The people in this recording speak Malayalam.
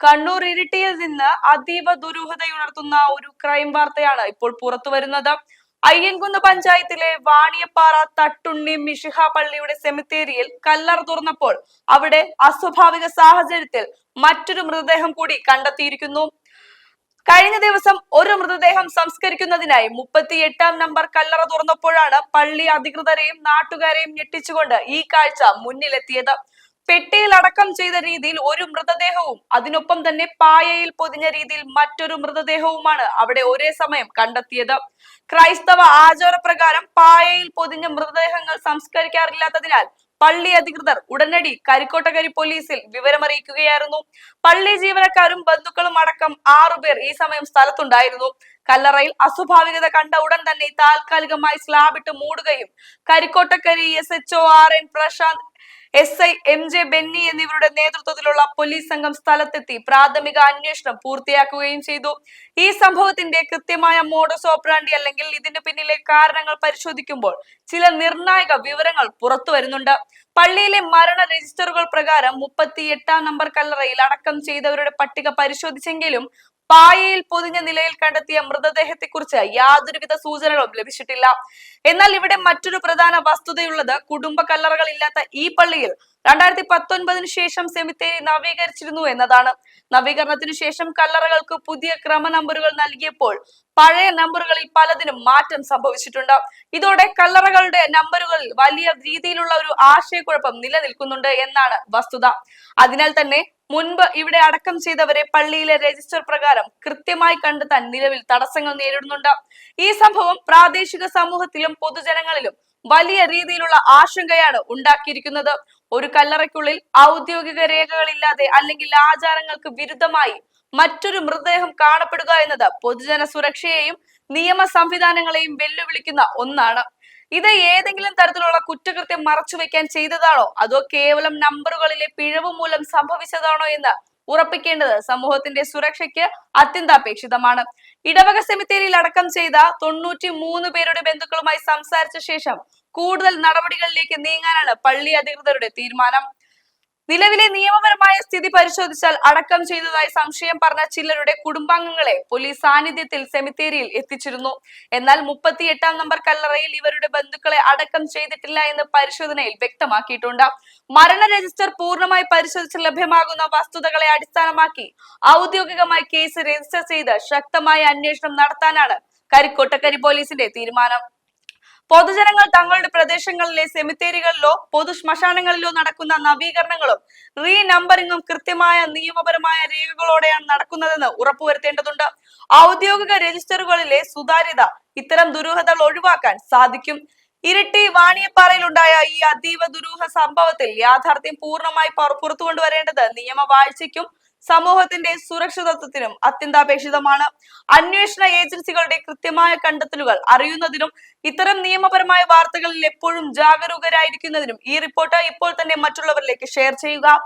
കണ്ണൂർ ഇരിട്ടിയിൽ നിന്ന് അതീവ ദുരൂഹതയുണർത്തുന്ന ഒരു ക്രൈം വാർത്തയാണ് ഇപ്പോൾ പുറത്തു വരുന്നത്. അയ്യൻകുന്ന് പഞ്ചായത്തിലെ വാണിയപ്പാറ തട്ടുണ്ണി മിഷിഹ പള്ളിയുടെ സെമിത്തേരിയിൽ കല്ലറ തുറന്നപ്പോൾ അവിടെ അസ്വാഭാവിക സാഹചര്യത്തിൽ മറ്റൊരു മൃതദേഹം കൂടി കണ്ടെത്തിയിരിക്കുന്നു. കഴിഞ്ഞ ദിവസം ഒരു മൃതദേഹം സംസ്കരിക്കുന്നതിനായി 38-ാം നമ്പർ കല്ലറ തുറന്നപ്പോഴാണ് പള്ളി അധികൃതരെയും നാട്ടുകാരെയും ഞെട്ടിച്ചുകൊണ്ട് ഈ കാഴ്ച മുന്നിലെത്തിയത്. പെട്ടിയിൽ അടക്കം ചെയ്ത രീതിയിൽ ഒരു മൃതദേഹവും അതിനൊപ്പം തന്നെ പായയിൽ പൊതിഞ്ഞ രീതിയിൽ മറ്റൊരു മൃതദേഹവുമാണ് അവിടെ ഒരേ സമയം കണ്ടെത്തിയത്. ക്രൈസ്തവ ആചാരപ്രകാരം പായയിൽ പൊതിഞ്ഞ മൃതദേഹങ്ങൾ സംസ്കരിക്കാറില്ലാത്തതിനാൽ പള്ളി അധികൃതർ ഉടനടി കരിക്കോട്ടകരി പോലീസിൽ വിവരമറിയിക്കുകയായിരുന്നു. പള്ളി ജീവനക്കാരും ബന്ധുക്കളും അടക്കം 6 പേർ ഈ സമയം സ്ഥലത്തുണ്ടായിരുന്നു. കല്ലറയിൽ അസ്വാഭാവികത കണ്ട ഉടൻ തന്നെ താൽക്കാലികമായി സ്ലാബിട്ട് മൂടുകയും കരിക്കോട്ടക്കരി SHO RN Prashant, SI MJ Benny എന്നിവരുടെ നേതൃത്വത്തിലുള്ള പോലീസ് സംഘം സ്ഥലത്തെത്തി പ്രാഥമിക അന്വേഷണം പൂർത്തിയാക്കുകയും ചെയ്തു. ഈ സംഭവത്തിന്റെ കൃത്യമായ മോഡസ് ഓപ്പറാൻഡി അല്ലെങ്കിൽ ഇതിന് പിന്നിലെ കാരണങ്ങൾ പരിശോധിക്കുമ്പോൾ ചില നിർണായക വിവരങ്ങൾ പുറത്തു വരുന്നുണ്ട്. പള്ളിയിലെ മരണ രജിസ്റ്ററുകൾ പ്രകാരം 38-ാം നമ്പർ കല്ലറയിൽ അടക്കം ചെയ്തവരുടെ പട്ടിക പരിശോധിച്ചെങ്കിലും പായയിൽ പൊതിഞ്ഞ നിലയിൽ കണ്ടെത്തിയ മൃതദേഹത്തെ കുറിച്ച് യാതൊരുവിധ സൂചനകളും ലഭിച്ചിട്ടില്ല. എന്നാൽ ഇവിടെ മറ്റൊരു പ്രധാന വസ്തുതയുള്ളത് കുടുംബ കല്ലറകൾ ഇല്ലാത്ത ഈ പള്ളിയിൽ 2019 ശേഷം സെമിത്തേരി നവീകരിച്ചിരുന്നു എന്നതാണ്. നവീകരണത്തിനു ശേഷം കല്ലറകൾക്ക് പുതിയ ക്രമ നമ്പറുകൾ നൽകിയപ്പോൾ പഴയ നമ്പറുകളിൽ പലതിനും മാറ്റം സംഭവിച്ചിട്ടുണ്ട്. ഇതോടെ കല്ലറകളുടെ നമ്പറുകളിൽ വലിയ രീതിയിലുള്ള ഒരു ആശയക്കുഴപ്പം നിലനിൽക്കുന്നുണ്ട് എന്നാണ് വസ്തുത. അതിനാൽ തന്നെ മുൻപ് ഇവിടെ അടക്കം ചെയ്തവരെ പള്ളിയിലെ രജിസ്റ്റർ പ്രകാരം കൃത്യമായി കണ്ടെത്താൻ നിലവിൽ തടസ്സങ്ങൾ നേരിടുന്നുണ്ട്. ഈ സംഭവം പ്രാദേശിക സമൂഹത്തിലും പൊതുജനങ്ങളിലും വലിയ രീതിയിലുള്ള ആശങ്കയാണ് ഉണ്ടാക്കിയിരിക്കുന്നത്. ഒരു കല്ലറയ്ക്കുള്ളിൽ ഔദ്യോഗിക രേഖകളില്ലാതെ അല്ലെങ്കിൽ ആചാരങ്ങൾക്ക് വിരുദ്ധമായി മറ്റൊരു മൃതദേഹം കാണപ്പെടുക എന്നത് പൊതുജന സുരക്ഷയെയും നിയമ സംവിധാനങ്ങളെയും വെല്ലുവിളിക്കുന്ന ഒന്നാണ്. ഇത് ഏതെങ്കിലും തരത്തിലുള്ള കുറ്റകൃത്യം മറച്ചുവെക്കാൻ ചെയ്തതാണോ അതോ കേവലം നമ്പറുകളിലെ പിഴവ് മൂലം സംഭവിച്ചതാണോ എന്ന് ഉറപ്പിക്കേണ്ടത് സമൂഹത്തിന്റെ സുരക്ഷയ്ക്ക് അത്യന്താപേക്ഷിതമാണ്. ഇടവക സെമിത്തേരിയിൽ അടക്കം ചെയ്ത 93 പേരുടെ ബന്ധുക്കളുമായി സംസാരിച്ച ശേഷം കൂടുതൽ നടപടികളിലേക്ക് നീങ്ങാനാണ് പള്ളി അധികൃതരുടെ തീരുമാനം. നിലവിലെ നിയമപരമായ സ്ഥിതി പരിശോധിച്ചാൽ അടക്കം ചെയ്തതായി സംശയം പറഞ്ഞ ചിലരുടെ കുടുംബാംഗങ്ങളെ പോലീസ് സാന്നിധ്യത്തിൽ സെമിത്തേരിയിൽ എത്തിച്ചിരുന്നു. എന്നാൽ 38-ാം നമ്പർ കല്ലറയിൽ ഇവരുടെ ബന്ധുക്കളെ അടക്കം ചെയ്തിട്ടില്ല എന്ന് പരിശോധനയിൽ വ്യക്തമാക്കിയിട്ടുണ്ട്. മരണ രജിസ്റ്റർ പൂർണ്ണമായി പരിശോധിച്ച് ലഭ്യമാകുന്ന വസ്തുതകളെ അടിസ്ഥാനമാക്കി ഔദ്യോഗികമായി കേസ് രജിസ്റ്റർ ചെയ്ത് ശക്തമായ അന്വേഷണം നടത്താനാണ് കരിക്കോട്ടക്കരി പോലീസിന്റെ തീരുമാനം. പൊതുജനങ്ങൾ തങ്ങളുടെ പ്രദേശങ്ങളിലെ സെമിത്തേരികളിലോ പൊതു ശ്മശാനങ്ങളിലോ നടക്കുന്ന നവീകരണങ്ങളും റീ നമ്പറിങ്ങും കൃത്യമായ നിയമപരമായ രേഖകളോടെയാണ് നടക്കുന്നതെന്ന് ഉറപ്പുവരുത്തേണ്ടതുണ്ട്. ഔദ്യോഗിക രജിസ്റ്ററുകളിലെ സുതാര്യത ഇത്തരം ദുരൂഹതകൾ ഒഴിവാക്കാൻ സാധിക്കും. ഇരിട്ടി വാണിയപ്പാറയിലുണ്ടായ ഈ അതീവ ദുരൂഹ സംഭവത്തിൽ യാഥാർത്ഥ്യം പൂർണ്ണമായി പുറത്തു കൊണ്ടുവരേണ്ടത് നിയമവാഴ്ചയ്ക്കും സമൂഹത്തിന്റെ സുരക്ഷിതത്വത്തിനും അത്യന്താപേക്ഷിതമാണ്. അന്വേഷണ ഏജൻസികളുടെ കൃത്യമായ കണ്ടെത്തലുകൾ അറിയുന്നതിനും ഇത്തരം നിയമപരമായ വാർത്തകളിൽ എപ്പോഴും ജാഗരൂകരായിരിക്കുന്നതിനും ഈ റിപ്പോർട്ട് ഇപ്പോൾ തന്നെ മറ്റുള്ളവരിലേക്ക് ഷെയർ ചെയ്യുക.